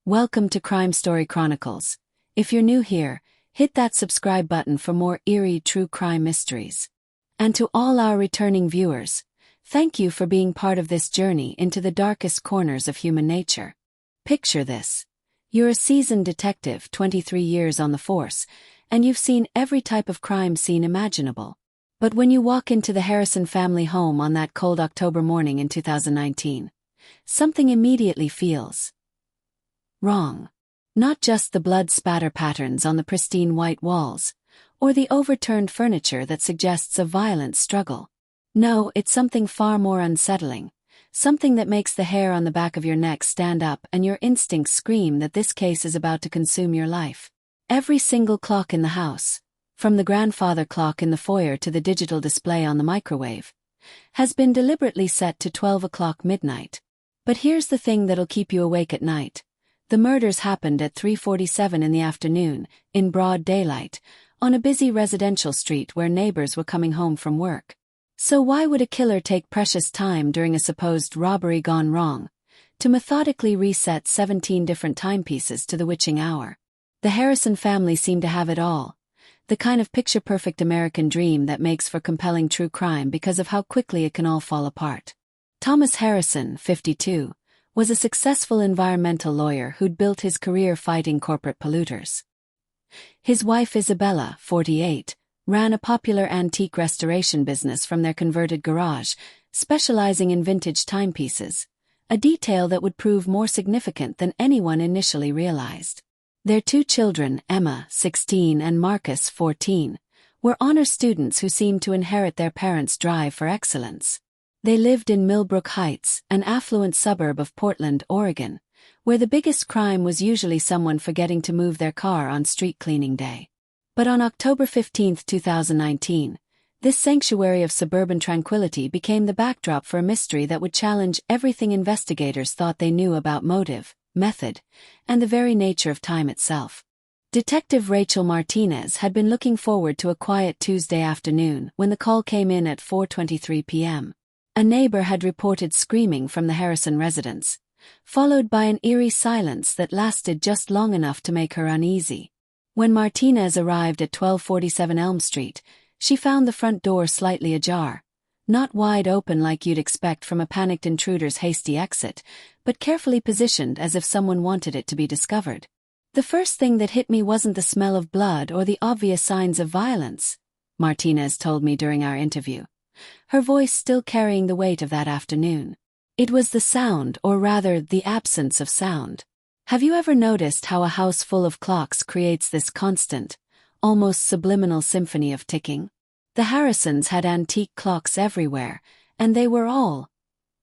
Welcome to Crime Story Chronicles. If you're new here, hit that subscribe button for more eerie true crime mysteries. And to all our returning viewers, thank you for being part of this journey into the darkest corners of human nature. Picture this. You're a seasoned detective, 23 years on the force, and you've seen every type of crime scene imaginable. But when you walk into the Harrison family home on that cold October morning in 2019, something immediately feels wrong. Not just the blood spatter patterns on the pristine white walls, or the overturned furniture that suggests a violent struggle. No, it's something far more unsettling, something that makes the hair on the back of your neck stand up and your instincts scream that this case is about to consume your life. Every single clock in the house, from the grandfather clock in the foyer to the digital display on the microwave, has been deliberately set to 12 o'clock midnight. But here's the thing that'll keep you awake at night. The murders happened at 3:47 in the afternoon, in broad daylight, on a busy residential street where neighbors were coming home from work. So why would a killer take precious time during a supposed robbery gone wrong to methodically reset 17 different timepieces to the witching hour? The Harrison family seemed to have it all, the kind of picture-perfect American dream that makes for compelling true crime because of how quickly it can all fall apart. Thomas Harrison, 52, was a successful environmental lawyer who'd built his career fighting corporate polluters. His wife Isabella, 48, ran a popular antique restoration business from their converted garage, specializing in vintage timepieces, a detail that would prove more significant than anyone initially realized. Their two children, Emma, 16, and Marcus, 14, were honor students who seemed to inherit their parents' drive for excellence. They lived in Millbrook Heights, an affluent suburb of Portland, Oregon, where the biggest crime was usually someone forgetting to move their car on street cleaning day. But on October 15, 2019, this sanctuary of suburban tranquility became the backdrop for a mystery that would challenge everything investigators thought they knew about motive, method, and the very nature of time itself. Detective Rachel Martinez had been looking forward to a quiet Tuesday afternoon when the call came in at 4:23 p.m. A neighbor had reported screaming from the Harrison residence, followed by an eerie silence that lasted just long enough to make her uneasy. When Martinez arrived at 1247 Elm Street, she found the front door slightly ajar, not wide open like you'd expect from a panicked intruder's hasty exit, but carefully positioned as if someone wanted it to be discovered. "The first thing that hit me wasn't the smell of blood or the obvious signs of violence," Martinez told me during our interview, her voice still carrying the weight of that afternoon. "It was the sound, or rather, the absence of sound. Have you ever noticed how a house full of clocks creates this constant, almost subliminal symphony of ticking? The Harrisons had antique clocks everywhere, and they were all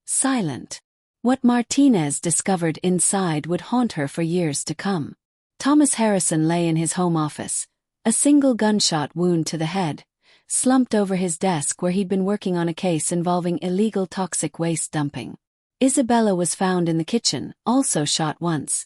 silent. What Martinez discovered inside would haunt her for years to come. Thomas Harrison lay in his home office, a single gunshot wound to the head, slumped over his desk where he'd been working on a case involving illegal toxic waste dumping. Isabella was found in the kitchen, also shot once,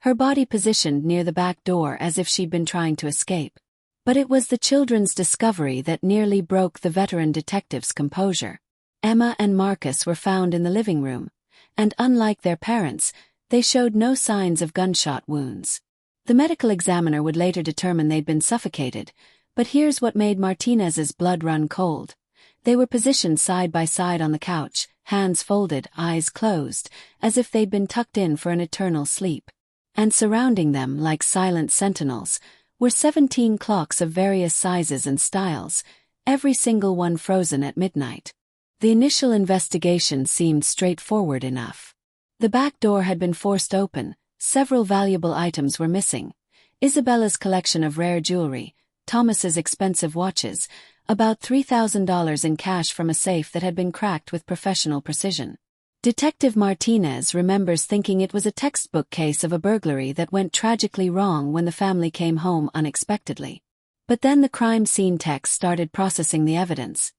her body positioned near the back door as if she'd been trying to escape. But it was the children's discovery that nearly broke the veteran detective's composure. Emma and Marcus were found in the living room, and unlike their parents, they showed no signs of gunshot wounds. The medical examiner would later determine they'd been suffocated, but here's what made Martinez's blood run cold. They were positioned side by side on the couch, hands folded, eyes closed, as if they'd been tucked in for an eternal sleep. And surrounding them, like silent sentinels, were 17 clocks of various sizes and styles, every single one frozen at midnight. The initial investigation seemed straightforward enough. The back door had been forced open, several valuable items were missing. Isabella's collection of rare jewelry, Thomas's expensive watches, about $3,000 in cash from a safe that had been cracked with professional precision. Detective Martinez remembers thinking it was a textbook case of a burglary that went tragically wrong when the family came home unexpectedly. But then the crime scene techs started processing the evidence,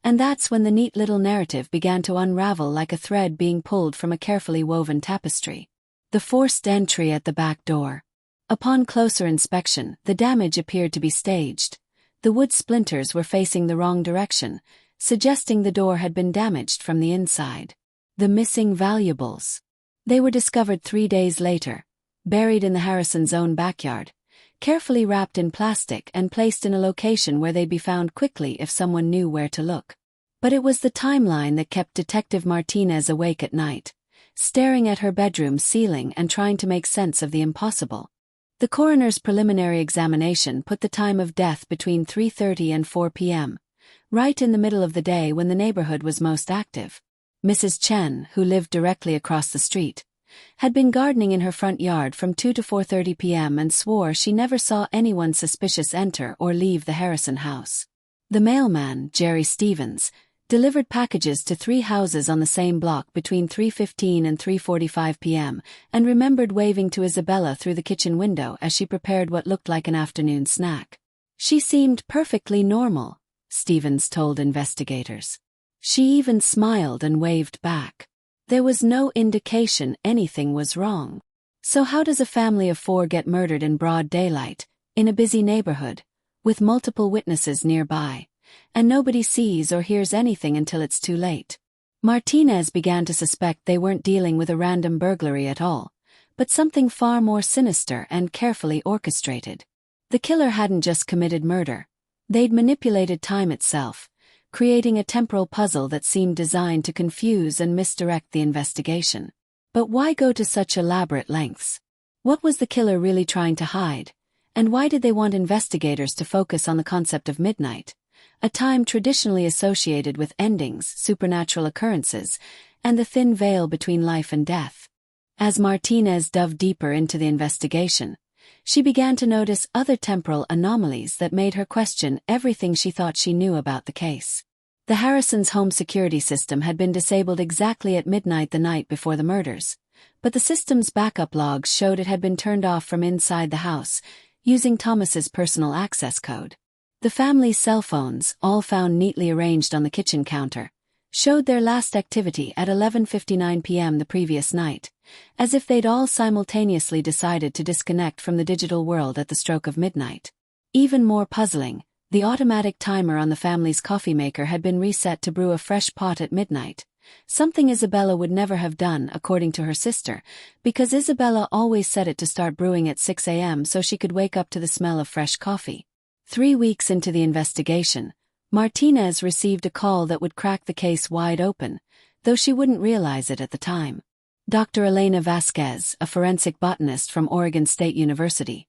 and that's when the neat little narrative began to unravel like a thread being pulled from a carefully woven tapestry. The forced entry at the back door. Upon closer inspection, the damage appeared to be staged. The wood splinters were facing the wrong direction, suggesting the door had been damaged from the inside. The missing valuables. They were discovered 3 days later, buried in the Harrisons' own backyard, carefully wrapped in plastic and placed in a location where they'd be found quickly if someone knew where to look. But it was the timeline that kept Detective Martinez awake at night, staring at her bedroom ceiling and trying to make sense of the impossible. The coroner's preliminary examination put the time of death between 3:30 and 4 p.m., right in the middle of the day when the neighborhood was most active. Mrs. Chen, who lived directly across the street, had been gardening in her front yard from 2 to 4:30 p.m. and swore she never saw anyone suspicious enter or leave the Harrison house. The mailman, Jerry Stevens, delivered packages to 3 houses on the same block between 3:15 and 3:45 p.m. and remembered waving to Isabella through the kitchen window as she prepared what looked like an afternoon snack. She seemed perfectly normal, Stevens told investigators. She even smiled and waved back. There was no indication anything was wrong. So how does a family of 4 get murdered in broad daylight, in a busy neighborhood, with multiple witnesses nearby, and nobody sees or hears anything until it's too late? Martinez began to suspect they weren't dealing with a random burglary at all, but something far more sinister and carefully orchestrated. The killer hadn't just committed murder. They'd manipulated time itself, creating a temporal puzzle that seemed designed to confuse and misdirect the investigation. But why go to such elaborate lengths? What was the killer really trying to hide? And why did they want investigators to focus on the concept of midnight, a time traditionally associated with endings, supernatural occurrences, and the thin veil between life and death? As Martinez dove deeper into the investigation, she began to notice other temporal anomalies that made her question everything she thought she knew about the case. The Harrisons' home security system had been disabled exactly at midnight the night before the murders, but the system's backup logs showed it had been turned off from inside the house, using Thomas's personal access code. The family's cell phones, all found neatly arranged on the kitchen counter, showed their last activity at 11:59 p.m. the previous night, as if they'd all simultaneously decided to disconnect from the digital world at the stroke of midnight. Even more puzzling, the automatic timer on the family's coffee maker had been reset to brew a fresh pot at midnight, something Isabella would never have done, according to her sister, because Isabella always set it to start brewing at 6 a.m. so she could wake up to the smell of fresh coffee. 3 weeks into the investigation, Martinez received a call that would crack the case wide open, though she wouldn't realize it at the time. Dr. Elena Vasquez, a forensic botanist from Oregon State University,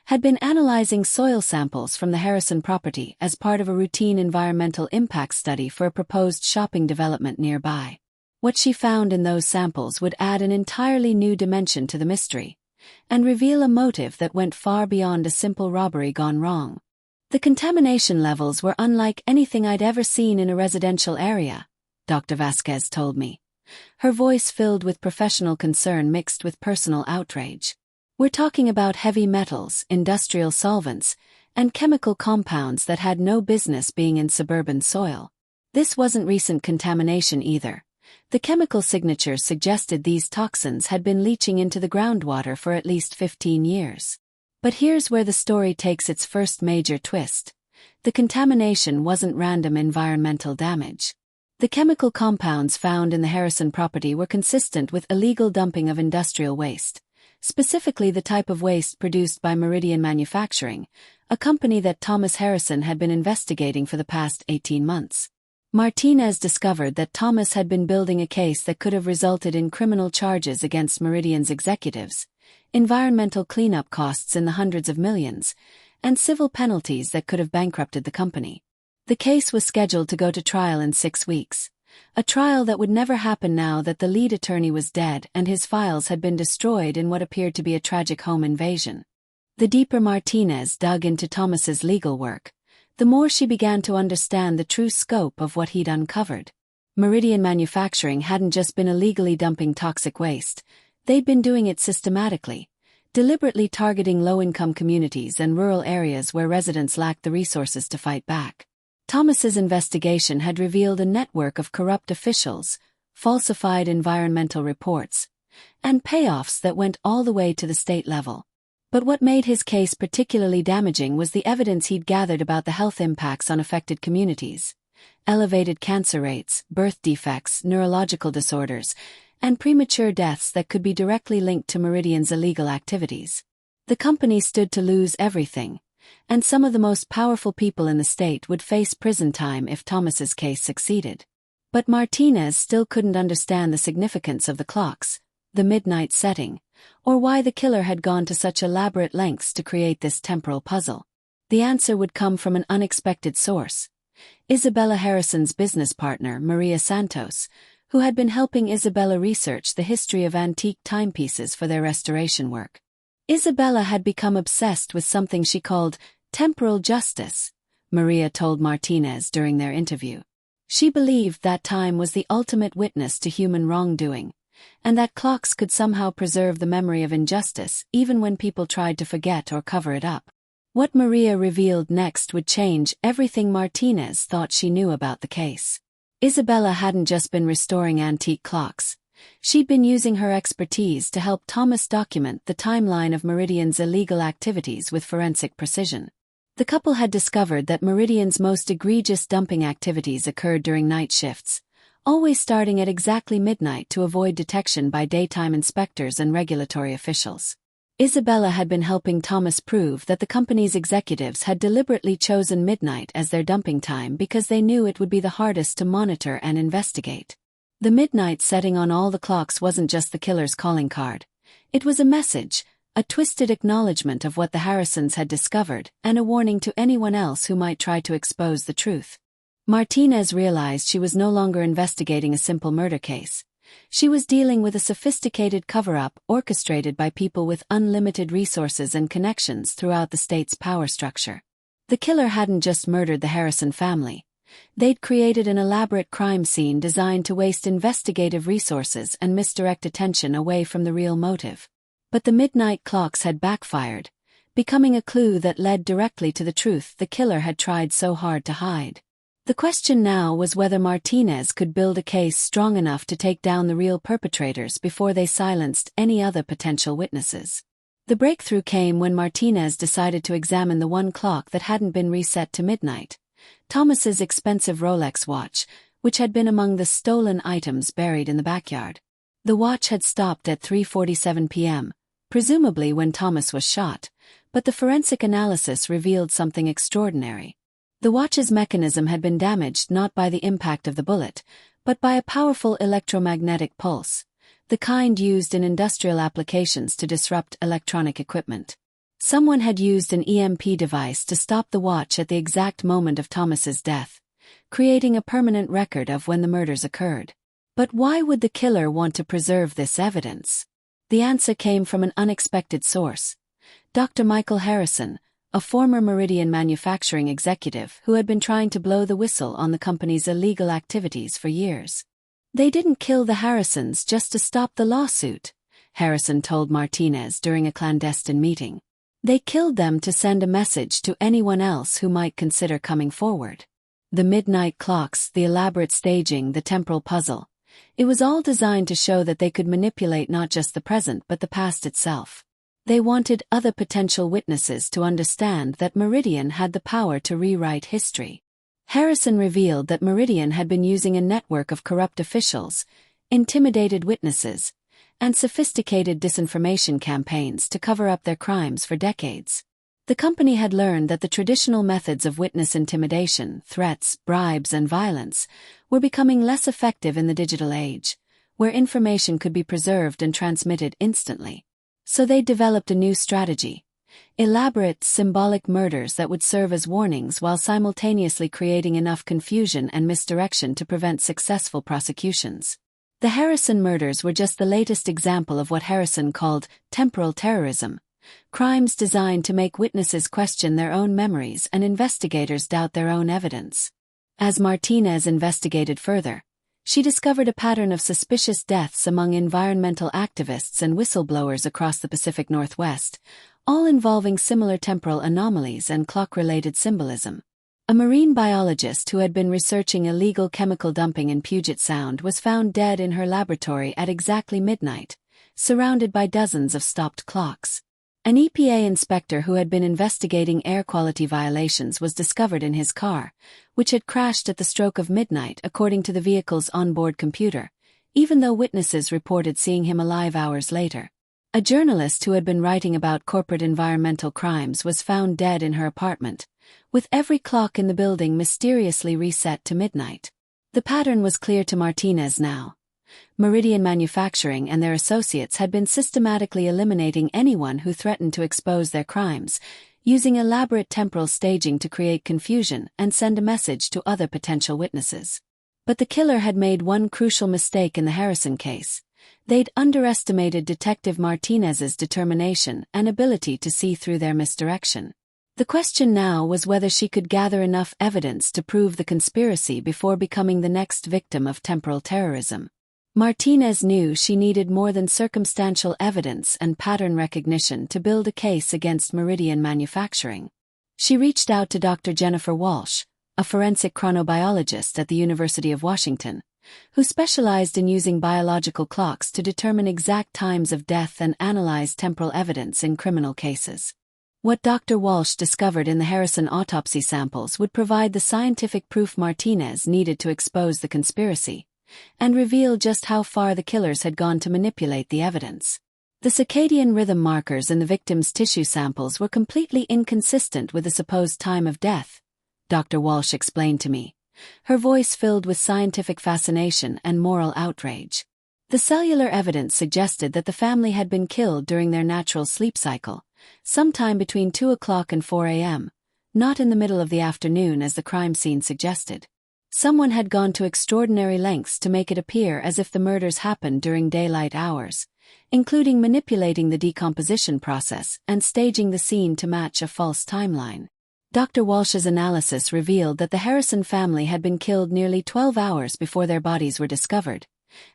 had been analyzing soil samples from the Harrison property as part of a routine environmental impact study for a proposed shopping development nearby. What she found in those samples would add an entirely new dimension to the mystery, and reveal a motive that went far beyond a simple robbery gone wrong. The contamination levels were unlike anything I'd ever seen in a residential area, Dr. Vasquez told me, her voice filled with professional concern mixed with personal outrage. We're talking about heavy metals, industrial solvents, and chemical compounds that had no business being in suburban soil. This wasn't recent contamination either. The chemical signatures suggested these toxins had been leaching into the groundwater for at least 15 years. But here's where the story takes its first major twist. The contamination wasn't random environmental damage. The chemical compounds found in the Harrison property were consistent with illegal dumping of industrial waste, specifically the type of waste produced by Meridian Manufacturing, a company that Thomas Harrison had been investigating for the past 18 months. Martinez discovered that Thomas had been building a case that could have resulted in criminal charges against Meridian's executives, environmental cleanup costs in the hundreds of millions, and civil penalties that could have bankrupted the company. The case was scheduled to go to trial in 6 weeks, a trial that would never happen now that the lead attorney was dead and his files had been destroyed in what appeared to be a tragic home invasion. The deeper Martinez dug into Thomas's legal work, the more she began to understand the true scope of what he'd uncovered. Meridian Manufacturing hadn't just been illegally dumping toxic waste, they'd been doing it systematically, deliberately targeting low-income communities and rural areas where residents lacked the resources to fight back. Thomas's investigation had revealed a network of corrupt officials, falsified environmental reports, and payoffs that went all the way to the state level. But what made his case particularly damaging was the evidence he'd gathered about the health impacts on affected communities. Elevated cancer rates, birth defects, neurological disorders, and premature deaths that could be directly linked to Meridian's illegal activities. The company stood to lose everything, and some of the most powerful people in the state would face prison time if Thomas's case succeeded. But Martinez still couldn't understand the significance of the clocks, the midnight setting, or why the killer had gone to such elaborate lengths to create this temporal puzzle. The answer would come from an unexpected source: Isabella Harrison's business partner, Maria Santos, who had been helping Isabella research the history of antique timepieces for their restoration work. Isabella had become obsessed with something she called temporal justice, Maria told Martinez during their interview. She believed that time was the ultimate witness to human wrongdoing, and that clocks could somehow preserve the memory of injustice even when people tried to forget or cover it up. What Maria revealed next would change everything Martinez thought she knew about the case. Isabella hadn't just been restoring antique clocks. She'd been using her expertise to help Thomas document the timeline of Meridian's illegal activities with forensic precision. The couple had discovered that Meridian's most egregious dumping activities occurred during night shifts, always starting at exactly midnight to avoid detection by daytime inspectors and regulatory officials. Isabella had been helping Thomas prove that the company's executives had deliberately chosen midnight as their dumping time because they knew it would be the hardest to monitor and investigate. The midnight setting on all the clocks wasn't just the killer's calling card. It was a message, a twisted acknowledgement of what the Harrisons had discovered, and a warning to anyone else who might try to expose the truth. Martinez realized she was no longer investigating a simple murder case. She was dealing with a sophisticated cover-up orchestrated by people with unlimited resources and connections throughout the state's power structure. The killer hadn't just murdered the Harrison family. They'd created an elaborate crime scene designed to waste investigative resources and misdirect attention away from the real motive. But the midnight clocks had backfired, becoming a clue that led directly to the truth the killer had tried so hard to hide. The question now was whether Martinez could build a case strong enough to take down the real perpetrators before they silenced any other potential witnesses. The breakthrough came when Martinez decided to examine the one clock that hadn't been reset to midnight, Thomas's expensive Rolex watch, which had been among the stolen items buried in the backyard. The watch had stopped at 3:47 p.m., presumably when Thomas was shot, but the forensic analysis revealed something extraordinary. The watch's mechanism had been damaged not by the impact of the bullet, but by a powerful electromagnetic pulse, the kind used in industrial applications to disrupt electronic equipment. Someone had used an EMP device to stop the watch at the exact moment of Thomas's death, creating a permanent record of when the murders occurred. But why would the killer want to preserve this evidence? The answer came from an unexpected source: Dr. Michael Harrison, a former Meridian manufacturing executive who had been trying to blow the whistle on the company's illegal activities for years. They didn't kill the Harrisons just to stop the lawsuit, Harrison told Martinez during a clandestine meeting. They killed them to send a message to anyone else who might consider coming forward. The midnight clocks, the elaborate staging, the temporal puzzle. It was all designed to show that they could manipulate not just the present but the past itself. They wanted other potential witnesses to understand that Meridian had the power to rewrite history. Harrison revealed that Meridian had been using a network of corrupt officials, intimidated witnesses, and sophisticated disinformation campaigns to cover up their crimes for decades. The company had learned that the traditional methods of witness intimidation, threats, bribes, and violence were becoming less effective in the digital age, where information could be preserved and transmitted instantly. So they developed a new strategy: elaborate, symbolic murders that would serve as warnings while simultaneously creating enough confusion and misdirection to prevent successful prosecutions. The Harrison murders were just the latest example of what Harrison called temporal terrorism, crimes designed to make witnesses question their own memories and investigators doubt their own evidence. As Martinez investigated further, she discovered a pattern of suspicious deaths among environmental activists and whistleblowers across the Pacific Northwest, all involving similar temporal anomalies and clock-related symbolism. A marine biologist who had been researching illegal chemical dumping in Puget Sound was found dead in her laboratory at exactly midnight, surrounded by dozens of stopped clocks. An EPA inspector who had been investigating air quality violations was discovered in his car, which had crashed at the stroke of midnight according to the vehicle's onboard computer, even though witnesses reported seeing him alive hours later. A journalist who had been writing about corporate environmental crimes was found dead in her apartment, with every clock in the building mysteriously reset to midnight. The pattern was clear to Martinez now. Meridian Manufacturing and their associates had been systematically eliminating anyone who threatened to expose their crimes, using elaborate temporal staging to create confusion and send a message to other potential witnesses. But the killer had made one crucial mistake in the Harrison case. They'd underestimated Detective Martinez's determination and ability to see through their misdirection. The question now was whether she could gather enough evidence to prove the conspiracy before becoming the next victim of temporal terrorism. Martinez knew she needed more than circumstantial evidence and pattern recognition to build a case against Meridian Manufacturing. She reached out to Dr. Jennifer Walsh, a forensic chronobiologist at the University of Washington, who specialized in using biological clocks to determine exact times of death and analyze temporal evidence in criminal cases. What Dr. Walsh discovered in the Harrison autopsy samples would provide the scientific proof Martinez needed to expose the conspiracy, and reveal just how far the killers had gone to manipulate the evidence. The circadian rhythm markers in the victim's tissue samples were completely inconsistent with the supposed time of death, Dr. Walsh explained to me, her voice filled with scientific fascination and moral outrage. The cellular evidence suggested that the family had been killed during their natural sleep cycle, sometime between 2 o'clock and 4 a.m., not in the middle of the afternoon as the crime scene suggested. Someone had gone to extraordinary lengths to make it appear as if the murders happened during daylight hours, including manipulating the decomposition process and staging the scene to match a false timeline. Dr. Walsh's analysis revealed that the Harrison family had been killed nearly 12 hours before their bodies were discovered,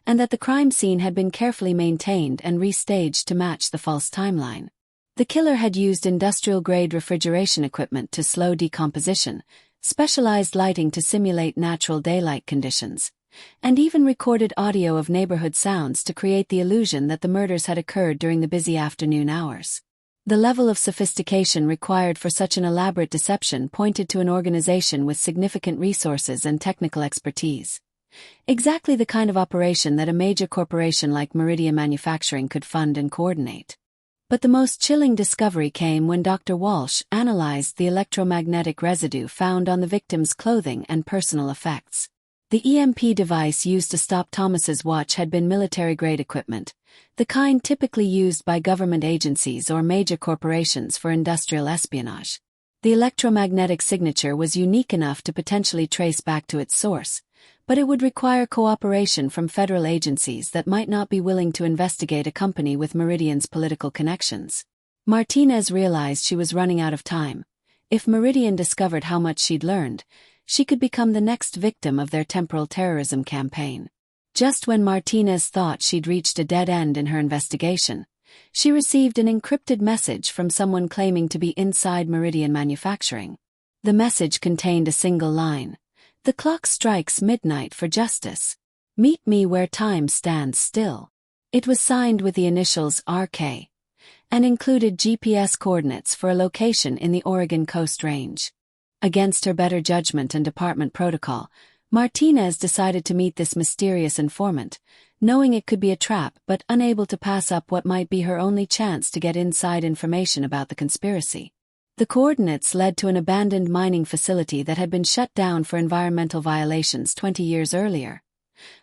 and that the crime scene had been carefully maintained and restaged to match the false timeline. The killer had used industrial-grade refrigeration equipment to slow decomposition, specialized lighting to simulate natural daylight conditions, and even recorded audio of neighborhood sounds to create the illusion that the murders had occurred during the busy afternoon hours. The level of sophistication required for such an elaborate deception pointed to an organization with significant resources and technical expertise. Exactly the kind of operation that a major corporation like Meridian Manufacturing could fund and coordinate. But the most chilling discovery came when Dr. Walsh analyzed the electromagnetic residue found on the victim's clothing and personal effects. The EMP device used to stop Thomas's watch had been military-grade equipment, the kind typically used by government agencies or major corporations for industrial espionage. The electromagnetic signature was unique enough to potentially trace back to its source, but it would require cooperation from federal agencies that might not be willing to investigate a company with Meridian's political connections. Martinez realized she was running out of time. If Meridian discovered how much she'd learned, she could become the next victim of their temporal terrorism campaign. Just when Martinez thought she'd reached a dead end in her investigation, she received an encrypted message from someone claiming to be inside Meridian Manufacturing. The message contained a single line: "The clock strikes midnight for justice. Meet me where time stands still." It was signed with the initials RK, and included GPS coordinates for a location in the Oregon Coast Range. Against her better judgment and department protocol, Martinez decided to meet this mysterious informant, knowing it could be a trap but unable to pass up what might be her only chance to get inside information about the conspiracy. The coordinates led to an abandoned mining facility that had been shut down for environmental violations 20 years earlier.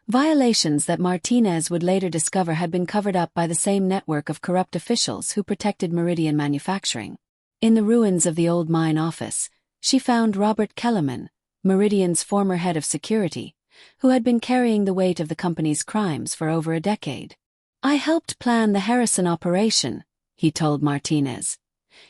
Violations that Martinez would later discover had been covered up by the same network of corrupt officials who protected Meridian Manufacturing. In the ruins of the old mine office, she found Robert Kellerman, Meridian's former head of security, who had been carrying the weight of the company's crimes for over a decade. "I helped plan the Harrison operation," he told Martinez,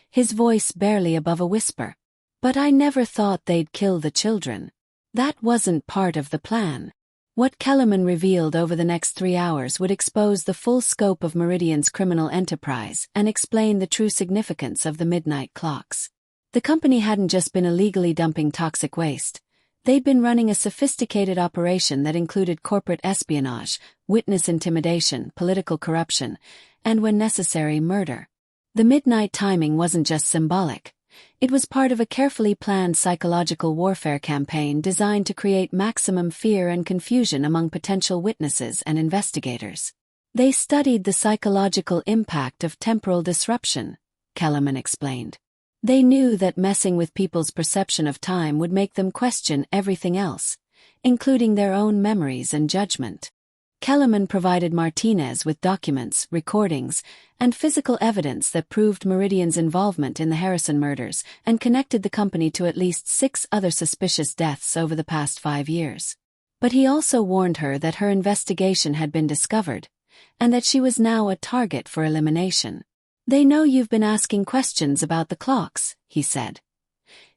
his voice barely above a whisper. "But I never thought they'd kill the children. That wasn't part of the plan." What Kellerman revealed over the next 3 hours would expose the full scope of Meridian's criminal enterprise and explain the true significance of the midnight clocks. The company hadn't just been illegally dumping toxic waste. They'd been running a sophisticated operation that included corporate espionage, witness intimidation, political corruption, and when necessary, murder. The midnight timing wasn't just symbolic. It was part of a carefully planned psychological warfare campaign designed to create maximum fear and confusion among potential witnesses and investigators. They studied the psychological impact of temporal disruption, Kellerman explained. They knew that messing with people's perception of time would make them question everything else, including their own memories and judgment. Kellerman provided Martinez with documents, recordings, and physical evidence that proved Meridian's involvement in the Harrison murders and connected the company to at least 6 other suspicious deaths over the past 5 years. But he also warned her that her investigation had been discovered, and that she was now a target for elimination. "They know you've been asking questions about the clocks," he said,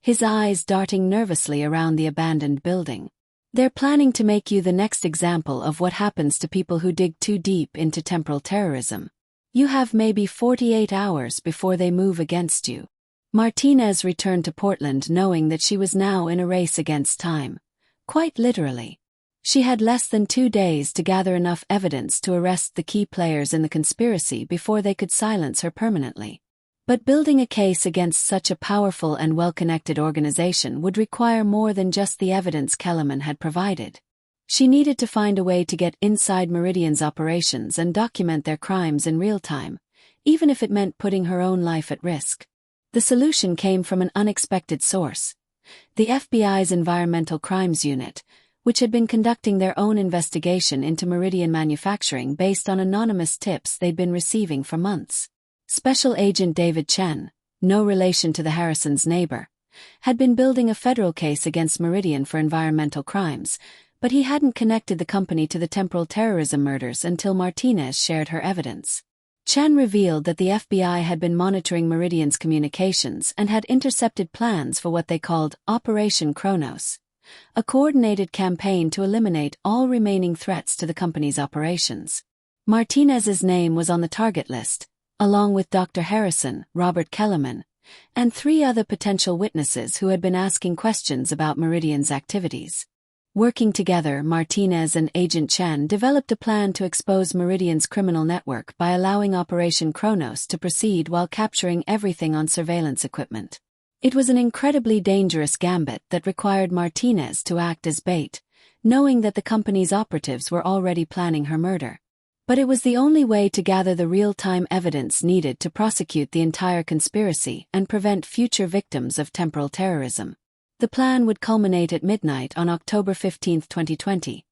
his eyes darting nervously around the abandoned building. "They're planning to make you the next example of what happens to people who dig too deep into temporal terrorism. You have maybe 48 hours before they move against you." Martinez returned to Portland knowing that she was now in a race against time. Quite literally. She had less than 2 days to gather enough evidence to arrest the key players in the conspiracy before they could silence her permanently. But building a case against such a powerful and well-connected organization would require more than just the evidence Kellerman had provided. She needed to find a way to get inside Meridian's operations and document their crimes in real time, even if it meant putting her own life at risk. The solution came from an unexpected source. The FBI's Environmental Crimes Unit, which had been conducting their own investigation into Meridian manufacturing based on anonymous tips they'd been receiving for months. Special Agent David Chen, no relation to the Harrisons' neighbor, had been building a federal case against Meridian for environmental crimes, but he hadn't connected the company to the temporal terrorism murders until Martinez shared her evidence. Chen revealed that the FBI had been monitoring Meridian's communications and had intercepted plans for what they called Operation Kronos, a coordinated campaign to eliminate all remaining threats to the company's operations. Martinez's name was on the target list, along with Dr. Harrison, Robert Kellerman, and 3 other potential witnesses who had been asking questions about Meridian's activities. Working together, Martinez and Agent Chen developed a plan to expose Meridian's criminal network by allowing Operation Kronos to proceed while capturing everything on surveillance equipment. It was an incredibly dangerous gambit that required Martinez to act as bait, knowing that the company's operatives were already planning her murder. But it was the only way to gather the real-time evidence needed to prosecute the entire conspiracy and prevent future victims of temporal terrorism. The plan would culminate at midnight on October 15, 2020.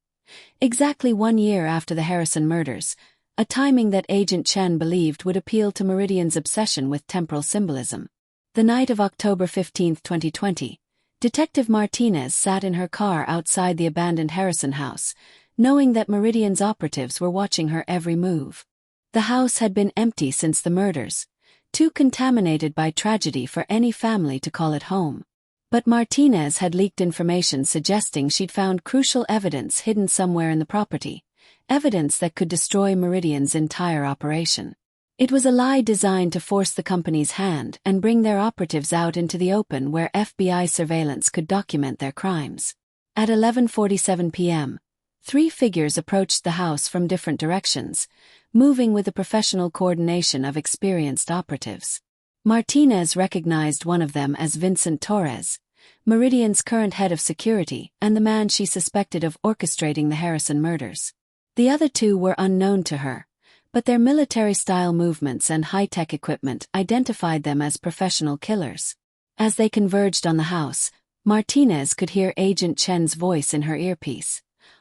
Exactly 1 year after the Harrison murders, a timing that Agent Chen believed would appeal to Meridian's obsession with temporal symbolism. The night of October 15, 2020, Detective Martinez sat in her car outside the abandoned Harrison house, knowing that Meridian's operatives were watching her every move. The house had been empty since the murders, too contaminated by tragedy for any family to call it home. But Martinez had leaked information suggesting she'd found crucial evidence hidden somewhere in the property, evidence that could destroy Meridian's entire operation. It was a lie designed to force the company's hand and bring their operatives out into the open where FBI surveillance could document their crimes. At 11:47 p.m., 3 figures approached the house from different directions, moving with the professional coordination of experienced operatives. Martinez recognized one of them as Vincent Torres, Meridian's current head of security and the man she suspected of orchestrating the Harrison murders. The other 2 were unknown to her, but their military-style movements and high-tech equipment identified them as professional killers. As they converged on the house, Martinez could hear Agent Chen's voice in her earpiece.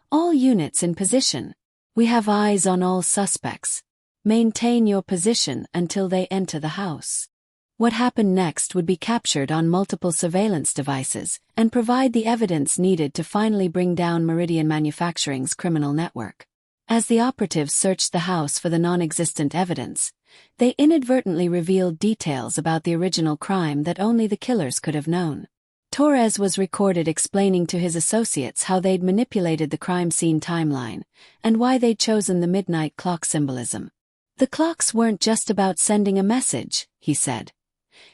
"All units in position. We have eyes on all suspects. Maintain your position until they enter the house." What happened next would be captured on multiple surveillance devices and provide the evidence needed to finally bring down Meridian Manufacturing's criminal network. As the operatives searched the house for the non-existent evidence, they inadvertently revealed details about the original crime that only the killers could have known. Torres was recorded explaining to his associates how they'd manipulated the crime scene timeline and why they'd chosen the midnight clock symbolism. "The clocks weren't just about sending a message," he said,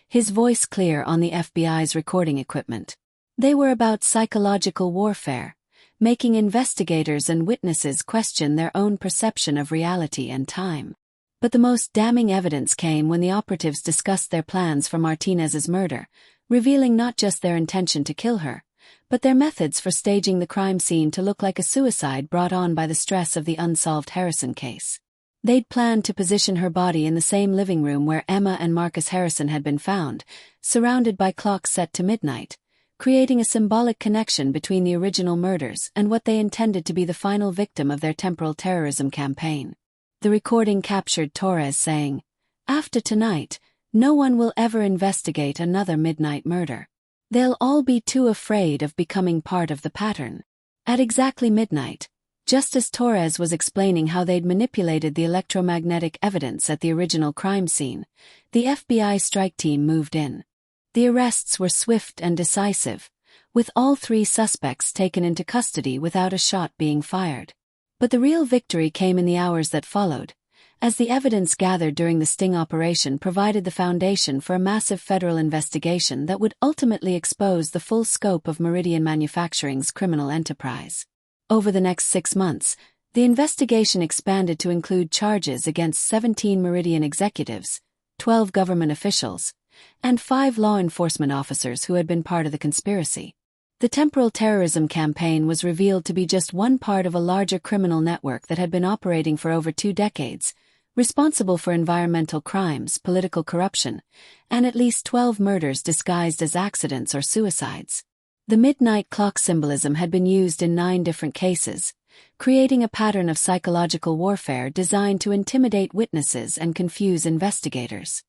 his voice clear on the FBI's recording equipment. "They were about psychological warfare, making investigators and witnesses question their own perception of reality and time." But the most damning evidence came when the operatives discussed their plans for Martinez's murder, revealing not just their intention to kill her, but their methods for staging the crime scene to look like a suicide brought on by the stress of the unsolved Harrison case. They'd planned to position her body in the same living room where Emma and Marcus Harrison had been found, surrounded by clocks set to midnight, creating a symbolic connection between the original murders and what they intended to be the final victim of their temporal terrorism campaign. The recording captured Torres saying, "After tonight, no one will ever investigate another midnight murder. They'll all be too afraid of becoming part of the pattern." At exactly midnight, just as Torres was explaining how they'd manipulated the electromagnetic evidence at the original crime scene, the FBI strike team moved in. The arrests were swift and decisive, with all 3 suspects taken into custody without a shot being fired. But the real victory came in the hours that followed, as the evidence gathered during the sting operation provided the foundation for a massive federal investigation that would ultimately expose the full scope of Meridian Manufacturing's criminal enterprise. Over the next 6 months, the investigation expanded to include charges against 17 Meridian executives, 12 government officials, and 5 law enforcement officers who had been part of the conspiracy. The temporal terrorism campaign was revealed to be just one part of a larger criminal network that had been operating for over 2 decades, responsible for environmental crimes, political corruption, and at least 12 murders disguised as accidents or suicides. The midnight clock symbolism had been used in 9 different cases, creating a pattern of psychological warfare designed to intimidate witnesses and confuse investigators.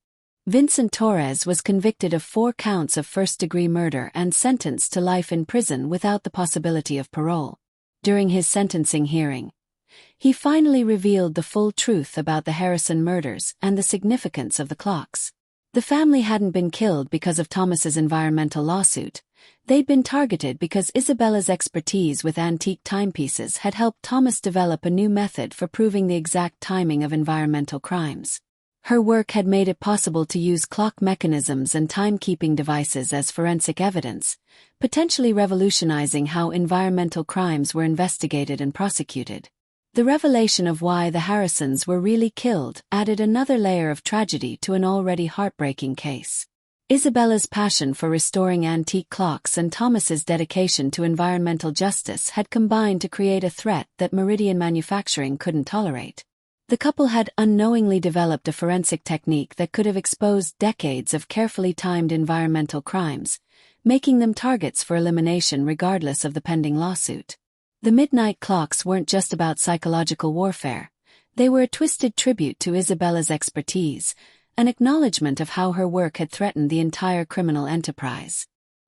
Vincent Torres was convicted of 4 counts of first-degree murder and sentenced to life in prison without the possibility of parole. During his sentencing hearing, he finally revealed the full truth about the Harrison murders and the significance of the clocks. The family hadn't been killed because of Thomas's environmental lawsuit. They'd been targeted because Isabella's expertise with antique timepieces had helped Thomas develop a new method for proving the exact timing of environmental crimes. Her work had made it possible to use clock mechanisms and timekeeping devices as forensic evidence, potentially revolutionizing how environmental crimes were investigated and prosecuted. The revelation of why the Harrisons were really killed added another layer of tragedy to an already heartbreaking case. Isabella's passion for restoring antique clocks and Thomas's dedication to environmental justice had combined to create a threat that Meridian Manufacturing couldn't tolerate. The couple had unknowingly developed a forensic technique that could have exposed decades of carefully timed environmental crimes, making them targets for elimination regardless of the pending lawsuit. The midnight clocks weren't just about psychological warfare. They were a twisted tribute to Isabella's expertise, an acknowledgement of how her work had threatened the entire criminal enterprise.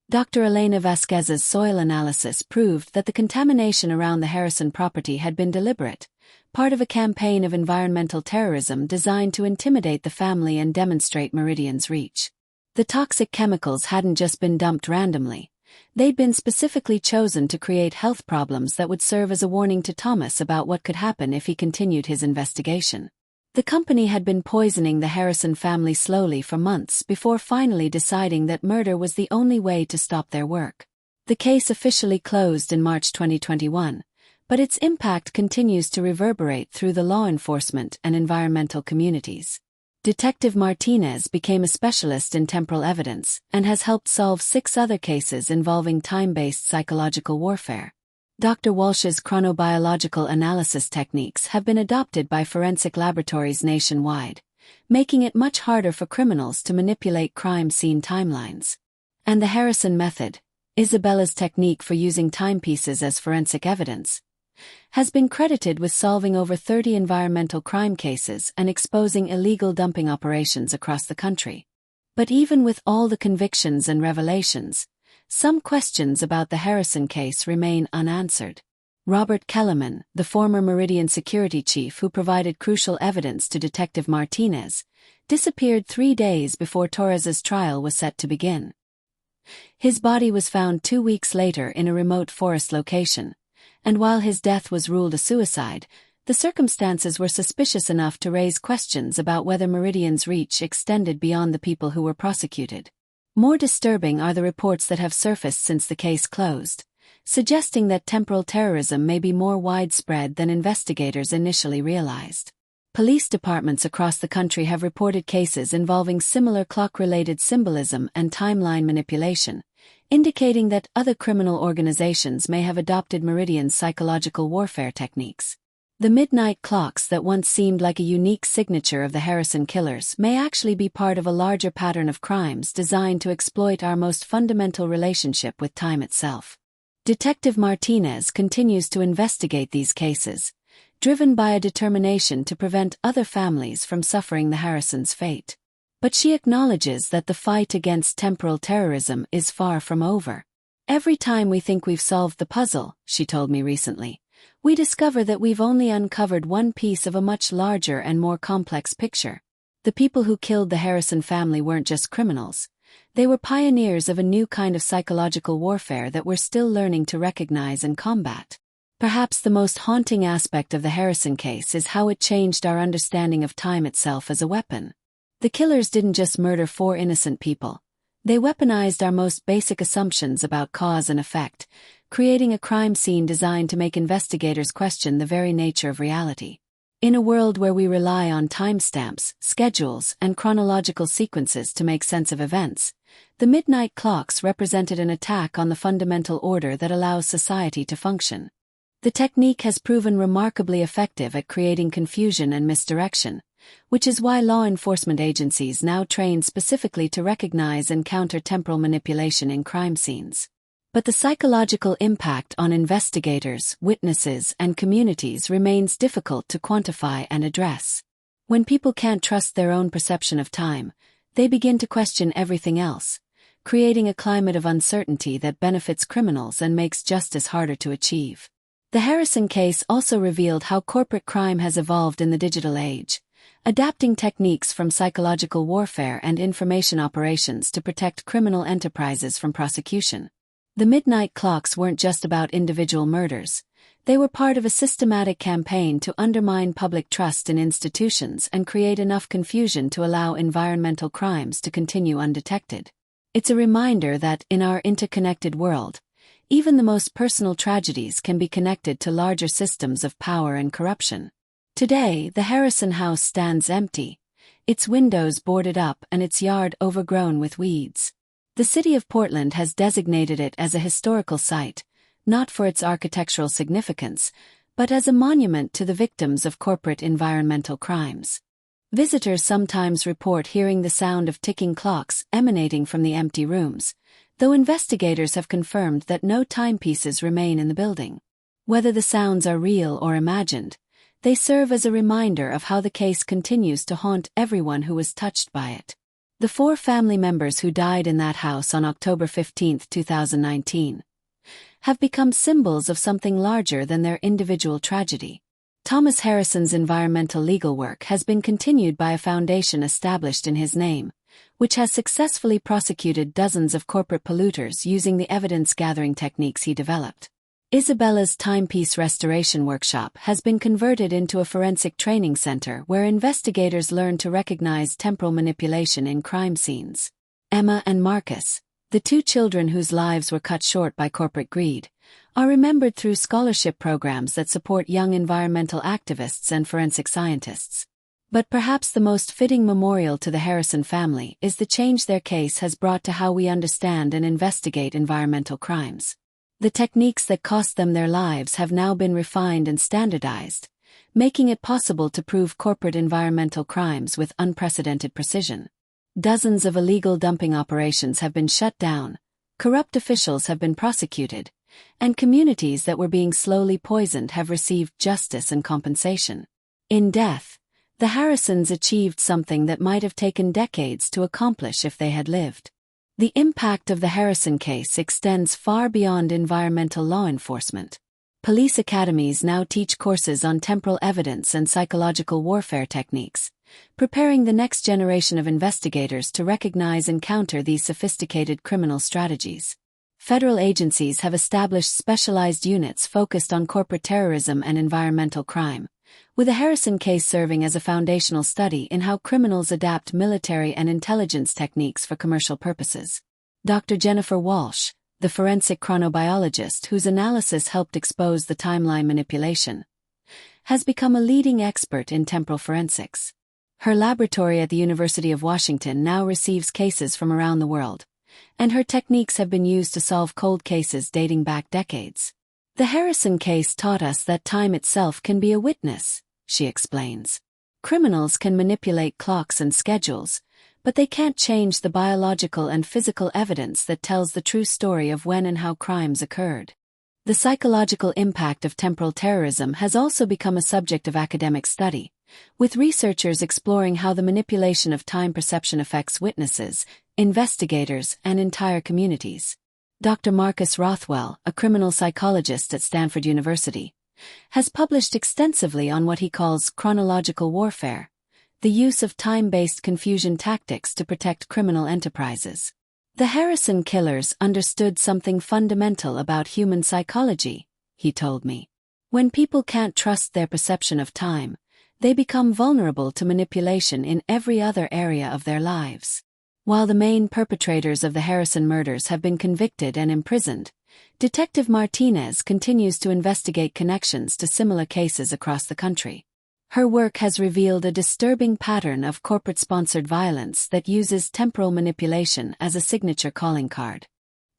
Dr. Elena Vasquez's soil analysis proved that the contamination around the Harrison property had been deliberate, part of a campaign of environmental terrorism designed to intimidate the family and demonstrate Meridian's reach. The toxic chemicals hadn't just been dumped randomly. They'd been specifically chosen to create health problems that would serve as a warning to Thomas about what could happen if he continued his investigation. The company had been poisoning the Harrison family slowly for months before finally deciding that murder was the only way to stop their work. The case officially closed in March 2021, but its impact continues to reverberate through the law enforcement and environmental communities. Detective Martinez became a specialist in temporal evidence and has helped solve 6 other cases involving time-based psychological warfare. Dr. Walsh's chronobiological analysis techniques have been adopted by forensic laboratories nationwide, making it much harder for criminals to manipulate crime scene timelines. And the Harrison method, Isabella's technique for using timepieces as forensic evidence, has been credited with solving over 30 environmental crime cases and exposing illegal dumping operations across the country. But even with all the convictions and revelations, some questions about the Harrison case remain unanswered. Robert Kellerman, the former Meridian security chief who provided crucial evidence to Detective Martinez, disappeared 3 days before Torres's trial was set to begin. His body was found 2 weeks later in a remote forest location, and while his death was ruled a suicide, the circumstances were suspicious enough to raise questions about whether Meridian's reach extended beyond the people who were prosecuted. More disturbing are the reports that have surfaced since the case closed, suggesting that temporal terrorism may be more widespread than investigators initially realized. Police departments across the country have reported cases involving similar clock-related symbolism and timeline manipulation, indicating that other criminal organizations may have adopted Meridian's psychological warfare techniques. The midnight clocks that once seemed like a unique signature of the Harrison killers may actually be part of a larger pattern of crimes designed to exploit our most fundamental relationship with time itself. Detective Martinez continues to investigate these cases, driven by a determination to prevent other families from suffering the Harrisons' fate. But she acknowledges that the fight against temporal terrorism is far from over. Every time we think we've solved the puzzle, she told me recently, we discover that we've only uncovered one piece of a much larger and more complex picture. The people who killed the Harrison family weren't just criminals. They were pioneers of a new kind of psychological warfare that we're still learning to recognize and combat. Perhaps the most haunting aspect of the Harrison case is how it changed our understanding of time itself as a weapon. The killers didn't just murder 4 innocent people. They weaponized our most basic assumptions about cause and effect, creating a crime scene designed to make investigators question the very nature of reality. In a world where we rely on timestamps, schedules, and chronological sequences to make sense of events, the midnight clocks represented an attack on the fundamental order that allows society to function. The technique has proven remarkably effective at creating confusion and misdirection, which is why law enforcement agencies now train specifically to recognize and counter temporal manipulation in crime scenes. But the psychological impact on investigators, witnesses, and communities remains difficult to quantify and address. When people can't trust their own perception of time, they begin to question everything else, creating a climate of uncertainty that benefits criminals and makes justice harder to achieve. The Harrison case also revealed how corporate crime has evolved in the digital age, adapting techniques from psychological warfare and information operations to protect criminal enterprises from prosecution. The midnight clocks weren't just about individual murders. They were part of a systematic campaign to undermine public trust in institutions and create enough confusion to allow environmental crimes to continue undetected. It's a reminder that, in our interconnected world, even the most personal tragedies can be connected to larger systems of power and corruption. Today, the Harrison house stands empty, its windows boarded up and its yard overgrown with weeds. The city of Portland has designated it as a historical site, not for its architectural significance, but as a monument to the victims of corporate environmental crimes. Visitors sometimes report hearing the sound of ticking clocks emanating from the empty rooms, though investigators have confirmed that no timepieces remain in the building. Whether the sounds are real or imagined, they serve as a reminder of how the case continues to haunt everyone who was touched by it. The 4 family members who died in that house on October 15, 2019, have become symbols of something larger than their individual tragedy. Thomas Harrison's environmental legal work has been continued by a foundation established in his name, which has successfully prosecuted dozens of corporate polluters using the evidence-gathering techniques he developed. Isabella's Timepiece Restoration Workshop has been converted into a forensic training center where investigators learn to recognize temporal manipulation in crime scenes. Emma and Marcus, the 2 children whose lives were cut short by corporate greed, are remembered through scholarship programs that support young environmental activists and forensic scientists. But perhaps the most fitting memorial to the Harrison family is the change their case has brought to how we understand and investigate environmental crimes. The techniques that cost them their lives have now been refined and standardized, making it possible to prove corporate environmental crimes with unprecedented precision. Dozens of illegal dumping operations have been shut down, corrupt officials have been prosecuted, and communities that were being slowly poisoned have received justice and compensation. In death, the Harrisons achieved something that might have taken decades to accomplish if they had lived. The impact of the Harrison case extends far beyond environmental law enforcement. Police academies now teach courses on temporal evidence and psychological warfare techniques, preparing the next generation of investigators to recognize and counter these sophisticated criminal strategies. Federal agencies have established specialized units focused on corporate terrorism and environmental crime, with the Harrison case serving as a foundational study in how criminals adapt military and intelligence techniques for commercial purposes. Dr. Jennifer Walsh, the forensic chronobiologist whose analysis helped expose the timeline manipulation, has become a leading expert in temporal forensics. Her laboratory at the University of Washington now receives cases from around the world, and her techniques have been used to solve cold cases dating back decades. The Harrison case taught us that time itself can be a witness, she explains. Criminals can manipulate clocks and schedules, but they can't change the biological and physical evidence that tells the true story of when and how crimes occurred. The psychological impact of temporal terrorism has also become a subject of academic study, with researchers exploring how the manipulation of time perception affects witnesses, investigators, and entire communities. Dr. Marcus Rothwell, a criminal psychologist at Stanford University, has published extensively on what he calls chronological warfare, the use of time-based confusion tactics to protect criminal enterprises. The Harrison killers understood something fundamental about human psychology, he told me. When people can't trust their perception of time, they become vulnerable to manipulation in every other area of their lives. While the main perpetrators of the Harrison murders have been convicted and imprisoned, Detective Martinez continues to investigate connections to similar cases across the country. Her work has revealed a disturbing pattern of corporate-sponsored violence that uses temporal manipulation as a signature calling card.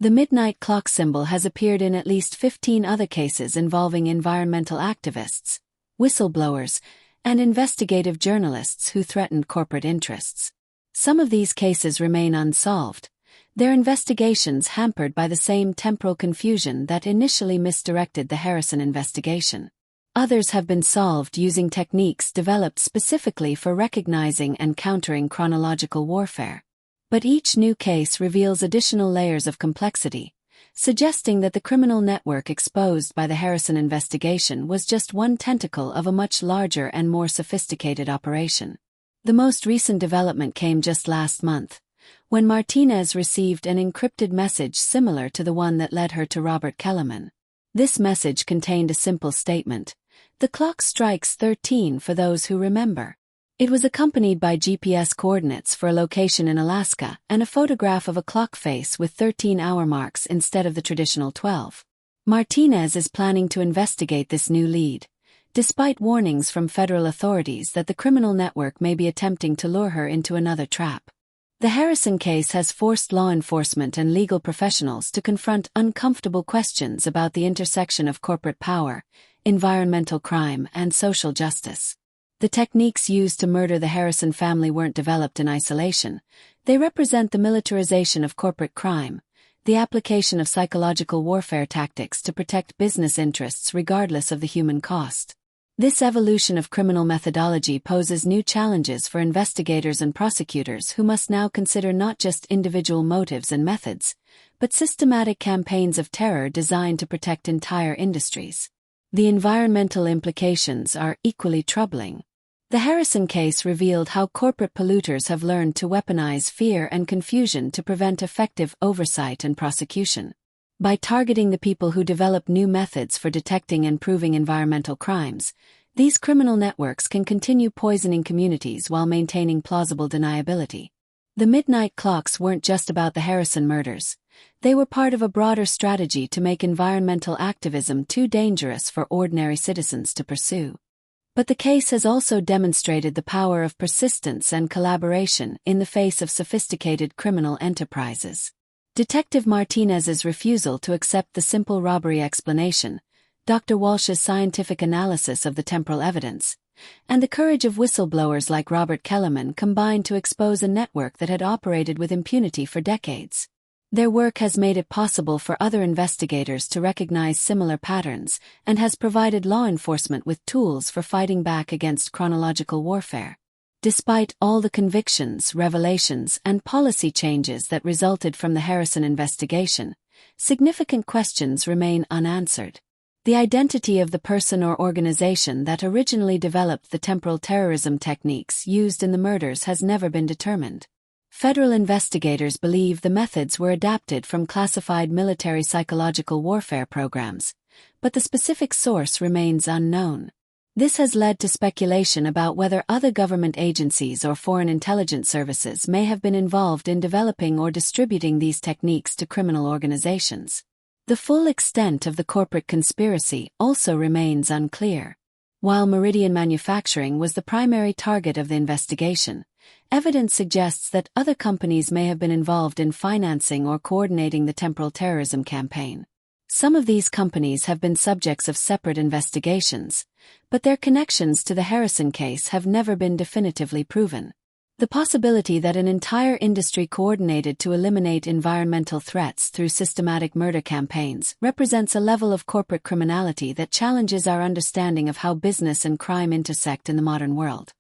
The midnight clock symbol has appeared in at least 15 other cases involving environmental activists, whistleblowers, and investigative journalists who threatened corporate interests. Some of these cases remain unsolved, their investigations hampered by the same temporal confusion that initially misdirected the Harrison investigation. Others have been solved using techniques developed specifically for recognizing and countering chronological warfare. But each new case reveals additional layers of complexity, suggesting that the criminal network exposed by the Harrison investigation was just one tentacle of a much larger and more sophisticated operation. The most recent development came just last month, when Martinez received an encrypted message similar to the one that led her to Robert Kellerman. This message contained a simple statement: "The clock strikes 13 for those who remember." It was accompanied by GPS coordinates for a location in Alaska and a photograph of a clock face with 13 hour marks instead of the traditional 12. Martinez is planning to investigate this new lead, despite warnings from federal authorities that the criminal network may be attempting to lure her into another trap. The Harrison case has forced law enforcement and legal professionals to confront uncomfortable questions about the intersection of corporate power, environmental crime, and social justice. The techniques used to murder the Harrison family weren't developed in isolation. They represent the militarization of corporate crime, the application of psychological warfare tactics to protect business interests regardless of the human cost. This evolution of criminal methodology poses new challenges for investigators and prosecutors who must now consider not just individual motives and methods, but systematic campaigns of terror designed to protect entire industries. The environmental implications are equally troubling. The Harrison case revealed how corporate polluters have learned to weaponize fear and confusion to prevent effective oversight and prosecution. By targeting the people who develop new methods for detecting and proving environmental crimes, these criminal networks can continue poisoning communities while maintaining plausible deniability. The midnight clocks weren't just about the Harrison murders. They were part of a broader strategy to make environmental activism too dangerous for ordinary citizens to pursue. But the case has also demonstrated the power of persistence and collaboration in the face of sophisticated criminal enterprises. Detective Martinez's refusal to accept the simple robbery explanation, Dr. Walsh's scientific analysis of the temporal evidence, and the courage of whistleblowers like Robert Kellerman combined to expose a network that had operated with impunity for decades. Their work has made it possible for other investigators to recognize similar patterns and has provided law enforcement with tools for fighting back against chronological warfare. Despite all the convictions, revelations, and policy changes that resulted from the Harrison investigation, significant questions remain unanswered. The identity of the person or organization that originally developed the temporal terrorism techniques used in the murders has never been determined. Federal investigators believe the methods were adapted from classified military psychological warfare programs, but the specific source remains unknown. This has led to speculation about whether other government agencies or foreign intelligence services may have been involved in developing or distributing these techniques to criminal organizations. The full extent of the corporate conspiracy also remains unclear. While Meridian Manufacturing was the primary target of the investigation, evidence suggests that other companies may have been involved in financing or coordinating the temporal terrorism campaign. Some of these companies have been subjects of separate investigations, but their connections to the Harrison case have never been definitively proven. The possibility that an entire industry coordinated to eliminate environmental threats through systematic murder campaigns represents a level of corporate criminality that challenges our understanding of how business and crime intersect in the modern world.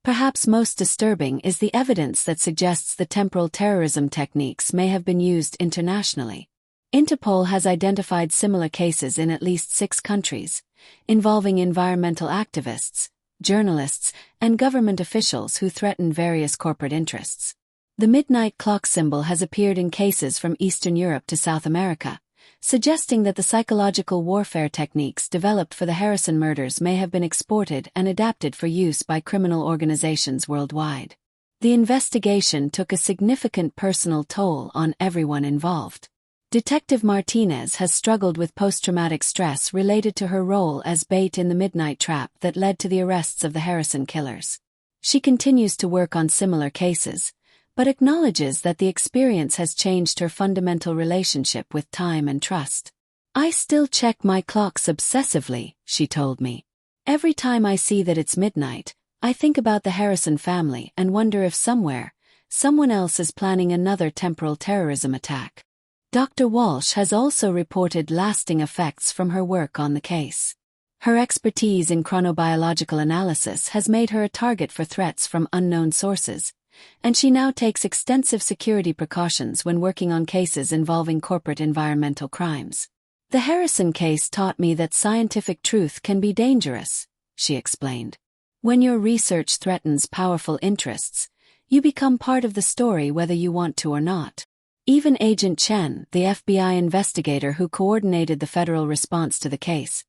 Perhaps most disturbing is the evidence that suggests the temporal terrorism techniques may have been used internationally. Interpol has identified similar cases in at least 6 countries, involving environmental activists, journalists, and government officials who threaten various corporate interests. The midnight clock symbol has appeared in cases from Eastern Europe to South America, suggesting that the psychological warfare techniques developed for the Harrison murders may have been exported and adapted for use by criminal organizations worldwide. The investigation took a significant personal toll on everyone involved. Detective Martinez has struggled with post-traumatic stress related to her role as bait in the midnight trap that led to the arrests of the Harrison killers. She continues to work on similar cases, but acknowledges that the experience has changed her fundamental relationship with time and trust. "I still check my clocks obsessively," she told me. "Every time I see that it's midnight, I think about the Harrison family and wonder if someone else is planning another temporal terrorism attack." Dr. Walsh has also reported lasting effects from her work on the case. Her expertise in chronobiological analysis has made her a target for threats from unknown sources, and she now takes extensive security precautions when working on cases involving corporate environmental crimes. "The Harrison case taught me that scientific truth can be dangerous," she explained. "When your research threatens powerful interests, you become part of the story whether you want to or not." Even Agent Chen, the FBI investigator who coordinated the federal response to the case,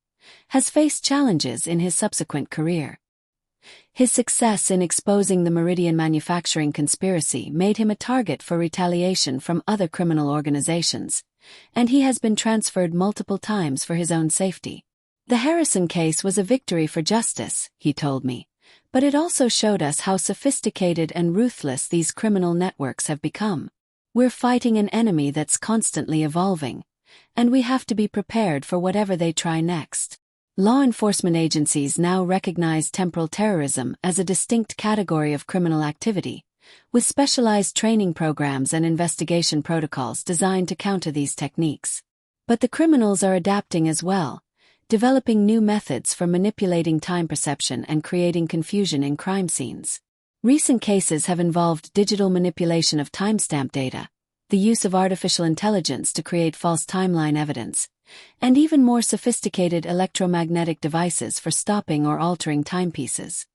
has faced challenges in his subsequent career. His success in exposing the Meridian Manufacturing conspiracy made him a target for retaliation from other criminal organizations, and he has been transferred multiple times for his own safety. "The Harrison case was a victory for justice," he told me, "but it also showed us how sophisticated and ruthless these criminal networks have become. We're fighting an enemy that's constantly evolving, and we have to be prepared for whatever they try next." Law enforcement agencies now recognize temporal terrorism as a distinct category of criminal activity, with specialized training programs and investigation protocols designed to counter these techniques. But the criminals are adapting as well, developing new methods for manipulating time perception and creating confusion in crime scenes. Recent cases have involved digital manipulation of timestamp data, the use of artificial intelligence to create false timeline evidence, and even more sophisticated electromagnetic devices for stopping or altering timepieces.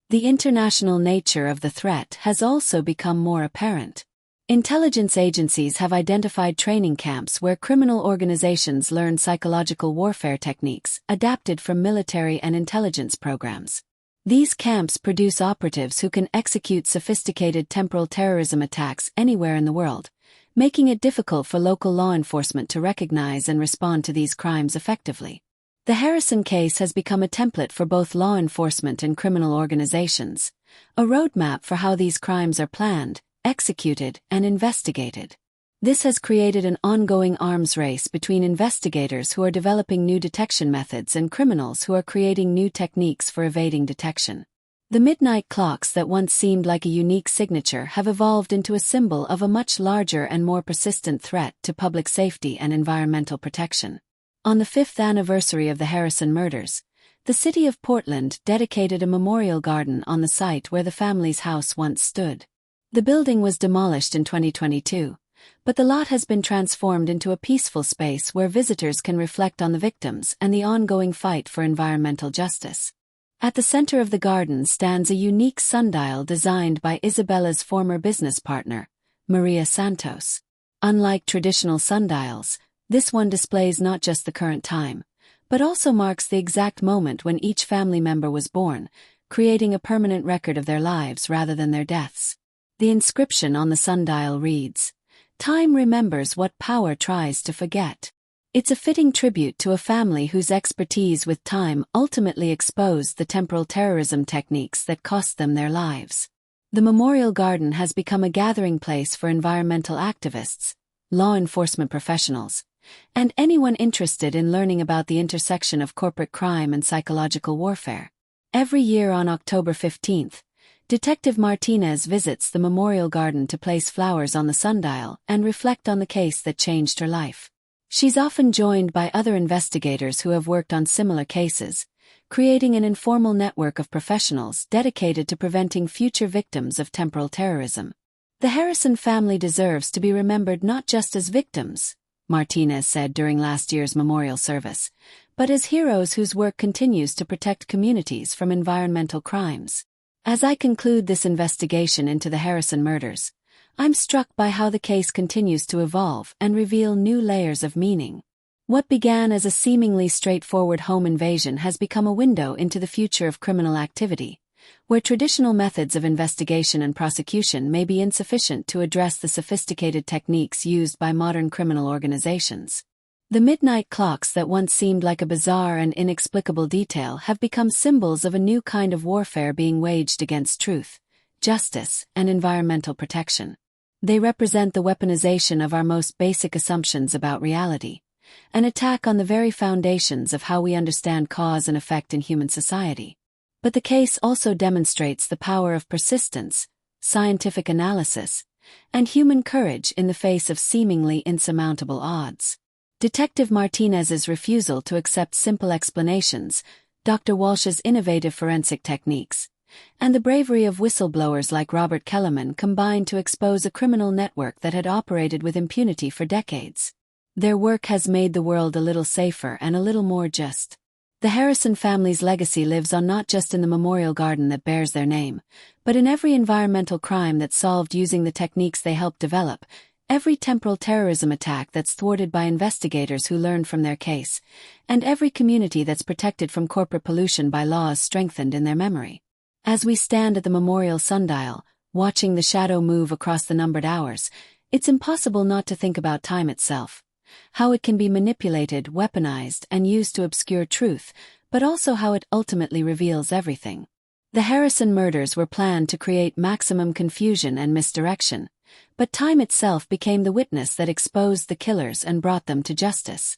The international nature of the threat has also become more apparent. Intelligence agencies have identified training camps where criminal organizations learn psychological warfare techniques adapted from military and intelligence programs. These camps produce operatives who can execute sophisticated temporal terrorism attacks anywhere in the world, making it difficult for local law enforcement to recognize and respond to these crimes effectively. The Harrison case has become a template for both law enforcement and criminal organizations, a roadmap for how these crimes are planned, executed, and investigated. This has created an ongoing arms race between investigators who are developing new detection methods and criminals who are creating new techniques for evading detection. The midnight clocks that once seemed like a unique signature have evolved into a symbol of a much larger and more persistent threat to public safety and environmental protection. On the 5th anniversary of the Harrison murders, the city of Portland dedicated a memorial garden on the site where the family's house once stood. The building was demolished in 2022. But the lot has been transformed into a peaceful space where visitors can reflect on the victims and the ongoing fight for environmental justice. At the center of the garden stands a unique sundial designed by Isabella's former business partner, Maria Santos. Unlike traditional sundials, this one displays not just the current time, but also marks the exact moment when each family member was born, creating a permanent record of their lives rather than their deaths. The inscription on the sundial reads, "Time remembers what power tries to forget." It's a fitting tribute to a family whose expertise with time ultimately exposed the temporal terrorism techniques that cost them their lives. The Memorial Garden has become a gathering place for environmental activists, law enforcement professionals, and anyone interested in learning about the intersection of corporate crime and psychological warfare. Every year on October 15th, Detective Martinez visits the Memorial Garden to place flowers on the sundial and reflect on the case that changed her life. She's often joined by other investigators who have worked on similar cases, creating an informal network of professionals dedicated to preventing future victims of temporal terrorism. The Harrison family deserves to be remembered not just as victims, Martinez said during last year's memorial service, but as heroes whose work continues to protect communities from environmental crimes. As I conclude this investigation into the Harrison murders, I'm struck by how the case continues to evolve and reveal new layers of meaning. What began as a seemingly straightforward home invasion has become a window into the future of criminal activity, where traditional methods of investigation and prosecution may be insufficient to address the sophisticated techniques used by modern criminal organizations. The midnight clocks that once seemed like a bizarre and inexplicable detail have become symbols of a new kind of warfare being waged against truth, justice, and environmental protection. They represent the weaponization of our most basic assumptions about reality, an attack on the very foundations of how we understand cause and effect in human society. But the case also demonstrates the power of persistence, scientific analysis, and human courage in the face of seemingly insurmountable odds. Detective Martinez's refusal to accept simple explanations, Dr. Walsh's innovative forensic techniques, and the bravery of whistleblowers like Robert Kellerman combined to expose a criminal network that had operated with impunity for decades. Their work has made the world a little safer and a little more just. The Harrison family's legacy lives on not just in the memorial garden that bears their name, but in every environmental crime that's solved using the techniques they helped develop, every temporal terrorism attack that's thwarted by investigators who learned from their case, and every community that's protected from corporate pollution by laws strengthened in their memory. As we stand at the memorial sundial, watching the shadow move across the numbered hours, it's impossible not to think about time itself, how it can be manipulated, weaponized, and used to obscure truth, but also how it ultimately reveals everything. The Harrison murders were planned to create maximum confusion and misdirection, but time itself became the witness that exposed the killers and brought them to justice.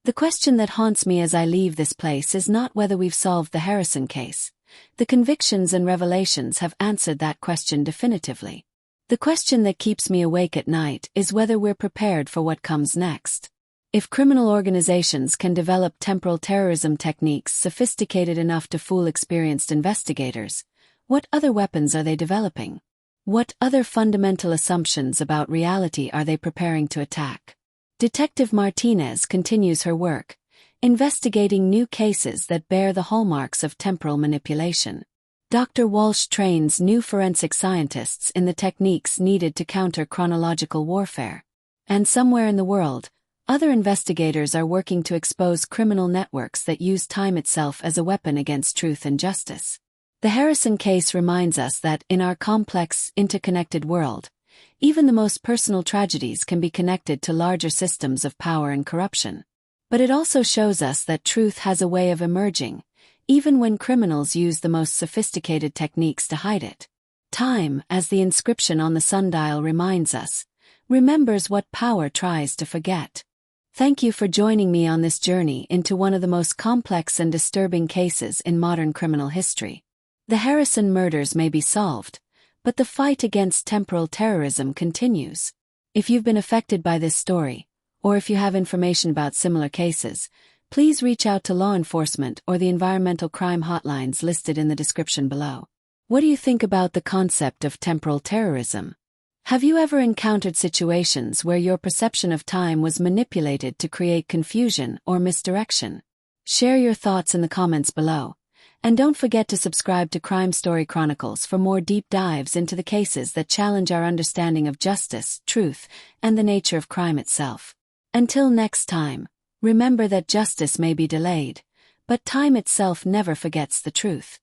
The question that haunts me as I leave this place is not whether we've solved the Harrison case. The convictions and revelations have answered that question definitively. The question that keeps me awake at night is whether we're prepared for what comes next. If criminal organizations can develop temporal terrorism techniques sophisticated enough to fool experienced investigators, what other weapons are they developing? What other fundamental assumptions about reality are they preparing to attack? Detective Martinez continues her work, investigating new cases that bear the hallmarks of temporal manipulation. Dr. Walsh trains new forensic scientists in the techniques needed to counter chronological warfare. And somewhere in the world, other investigators are working to expose criminal networks that use time itself as a weapon against truth and justice. The Harrison case reminds us that, in our complex, interconnected world, even the most personal tragedies can be connected to larger systems of power and corruption. But it also shows us that truth has a way of emerging, even when criminals use the most sophisticated techniques to hide it. Time, as the inscription on the sundial reminds us, remembers what power tries to forget. Thank you for joining me on this journey into one of the most complex and disturbing cases in modern criminal history. The Harrison murders may be solved, but the fight against temporal terrorism continues. If you've been affected by this story, or if you have information about similar cases, please reach out to law enforcement or the environmental crime hotlines listed in the description below. What do you think about the concept of temporal terrorism? Have you ever encountered situations where your perception of time was manipulated to create confusion or misdirection? Share your thoughts in the comments below. And don't forget to subscribe to Crime Story Chronicles for more deep dives into the cases that challenge our understanding of justice, truth, and the nature of crime itself. Until next time, remember that justice may be delayed, but time itself never forgets the truth.